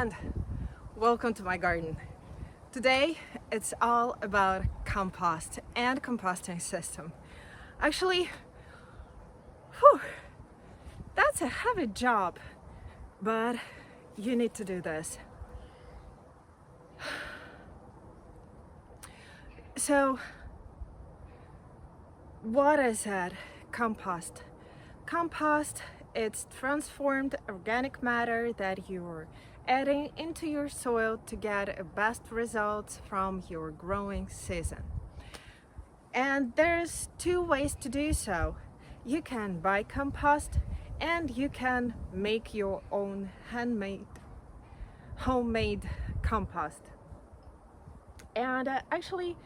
and welcome to my garden. Today it's all about compost and composting system. Actually, that's a heavy job, but you need to do this. So, what is it? Compost. Compost, it's transformed organic matter that you're adding into your soil to get the best results from your growing season. And there's two ways to do so. You can buy compost and you can make your own homemade compost. And actually,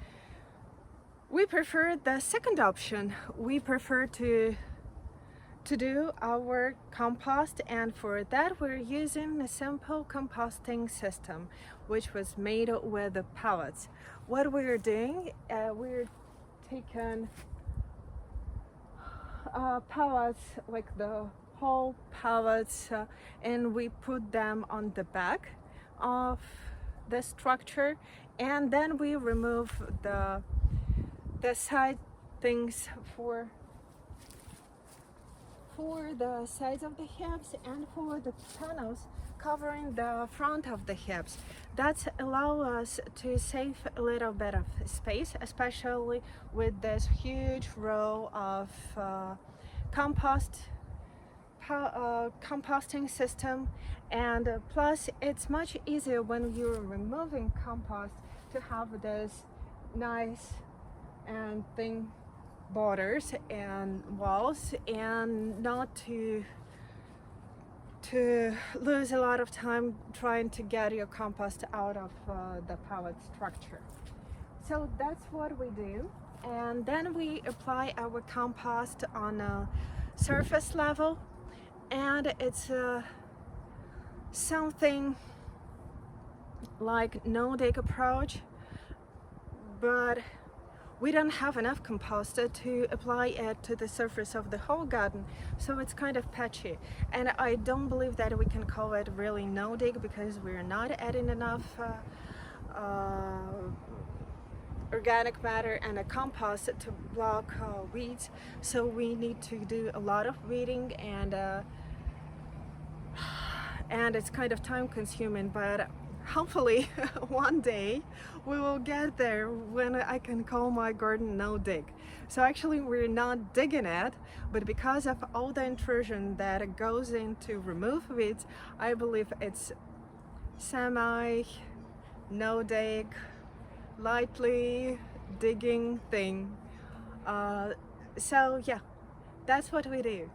we prefer the second option. We prefer to do our compost, and for that we're using a simple composting system which was made with the pellets. What we're doing, we're taking pellets, like the whole pellets, and we put them on the back of the structure, and then we remove the side things for the sides of the hips and for the panels covering the front of the hips. That allows us to save a little bit of space, especially with this huge row of composting system. And plus it's much easier when you're removing compost to have this nice and thin borders and walls, and not to lose a lot of time trying to get your compost out of the pellet structure. So that's what we do, and then we apply our compost on a surface level, and it's something like no-dig approach, but we don't have enough compost to apply it to the surface of the whole garden, so it's kind of patchy. And I don't believe that we can call it really no-dig, because we're not adding enough organic matter and a compost to block weeds. So we need to do a lot of weeding, and it's kind of time consuming, but hopefully one day we will get there when I can call my garden no dig. So actually we're not digging it, but because of all the intrusion that goes in to remove weeds, I believe it's semi no dig, lightly digging thing. So yeah, that's what we do.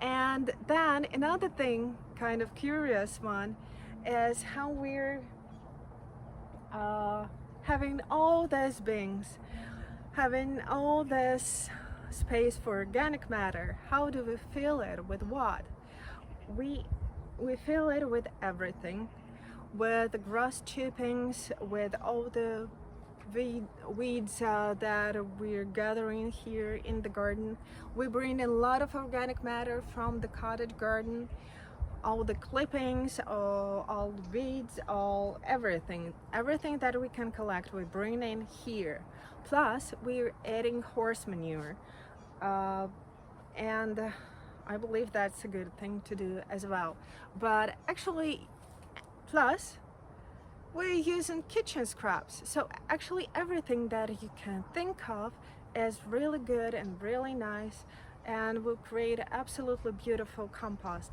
And then another thing, kind of curious one, is how we're having all these bins, having all this space for organic matter. How do we fill it with what? We fill it with everything, with grass chippings, with all the weeds that we're gathering here in the garden. We bring a lot of organic matter from the cottage garden, all the clippings, all the weeds, everything that we can collect, we bring in here. Plus we're adding horse manure, and I believe that's a good thing to do as well. But actually, plus we're using kitchen scraps. So actually everything that you can think of is really good and really nice, and will create absolutely beautiful compost.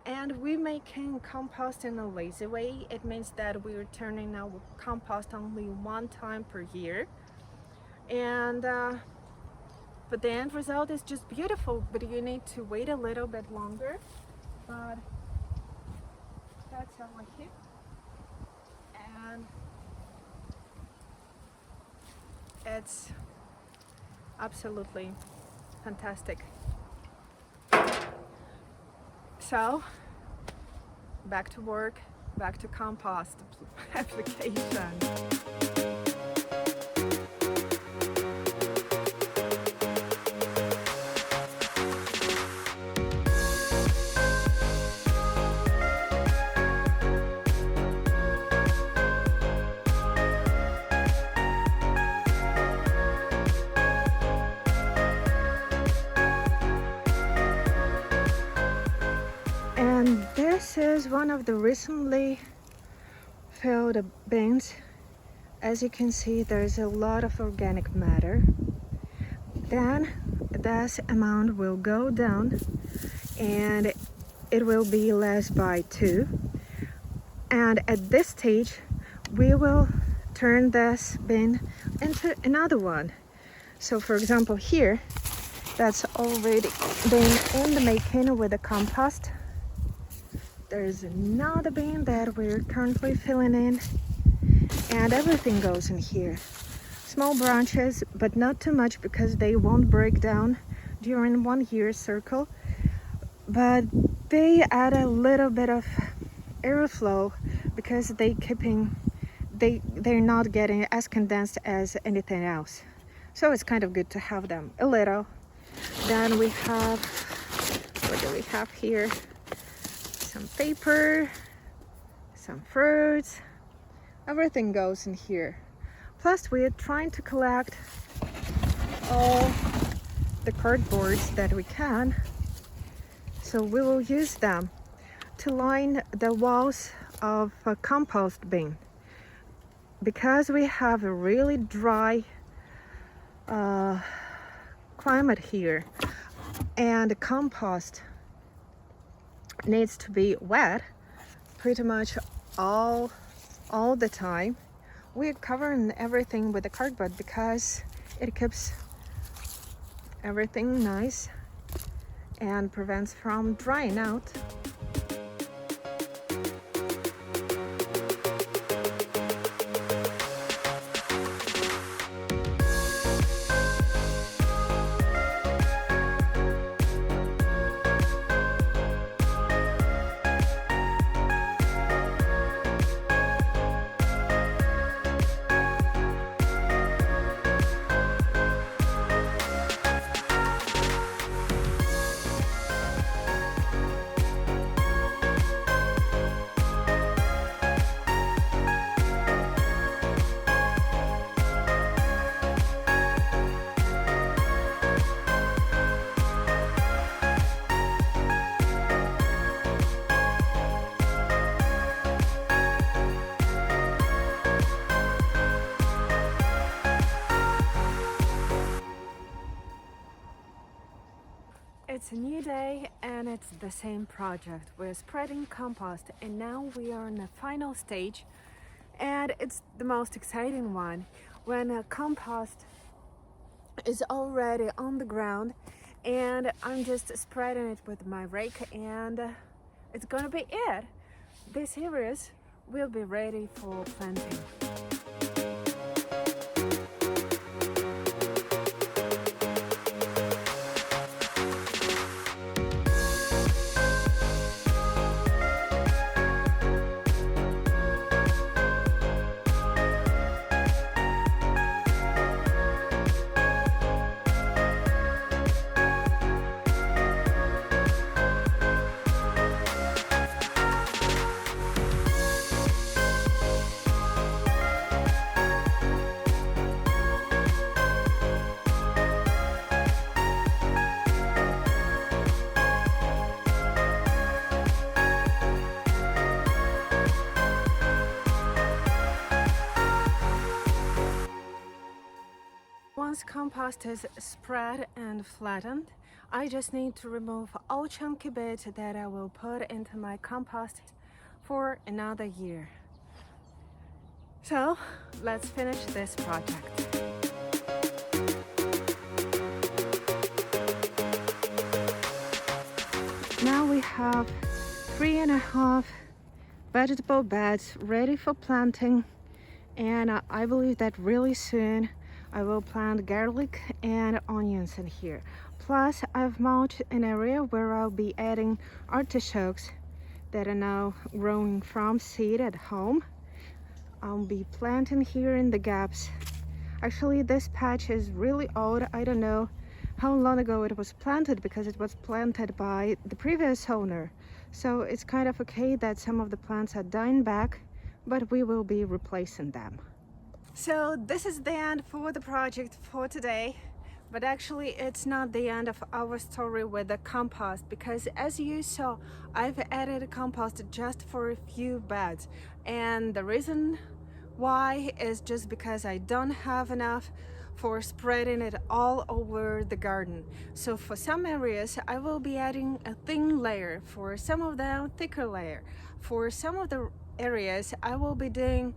And we're making compost in a lazy way. It means that we're turning our compost only one time per year, and but the end result is just beautiful. But you need to wait a little bit longer. But that's our heap, and it's absolutely fantastic. So, back to work, back to compost application. This is one of the recently filled bins. As you can see, there's a lot of organic matter. Then this amount will go down and it will be less by 2. And at this stage, we will turn this bin into another one. So for example, here, that's already been in the making with the compost. There's another bin that we're currently filling in, and everything goes in here. Small branches, but not too much because they won't break down during 1 year circle, but they add a little bit of airflow because they're not getting as condensed as anything else. So it's kind of good to have them a little. Then we have, what do we have here? Some paper, some fruits, everything goes in here. Plus we're trying to collect all the cardboards that we can, so we will use them to line the walls of a compost bin. Because we have a really dry climate here, and the compost needs to be wet pretty much all the time, we're covering everything with the cardboard because it keeps everything nice and prevents from drying out. It's a new day and it's the same project. We're spreading compost and now we are in the final stage, and it's the most exciting one when a compost is already on the ground and I'm just spreading it with my rake, and it's gonna be it. This areas will be ready for planting. Once compost is spread and flattened, I just need to remove all chunky bits that I will put into my compost for another year. So let's finish this project. Now we have 3.5 vegetable beds ready for planting, and I believe that really soon I will plant garlic and onions in here. Plus, I've mulched an area where I'll be adding artichokes that are now growing from seed at home. I'll be planting here in the gaps. Actually, this patch is really old. I don't know how long ago it was planted because it was planted by the previous owner. So it's kind of okay that some of the plants are dying back, but we will be replacing them. So this is the end for the project for today. But actually it's not the end of our story with the compost, because as you saw, I've added compost just for a few beds, and the reason why is just because I don't have enough for spreading it all over the garden. So for some areas I will be adding a thin layer, for some of them thicker layer. For some of the areas I will be doing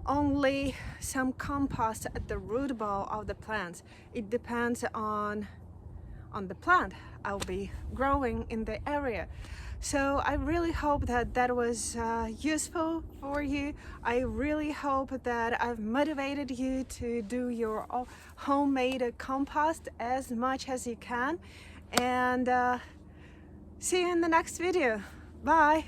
only some compost at the root ball of the plants. It depends on the plant I'll be growing in the area. So I really hope that that was useful for you. I really hope that I've motivated you to do your homemade compost as much as you can. And see you in the next video. Bye.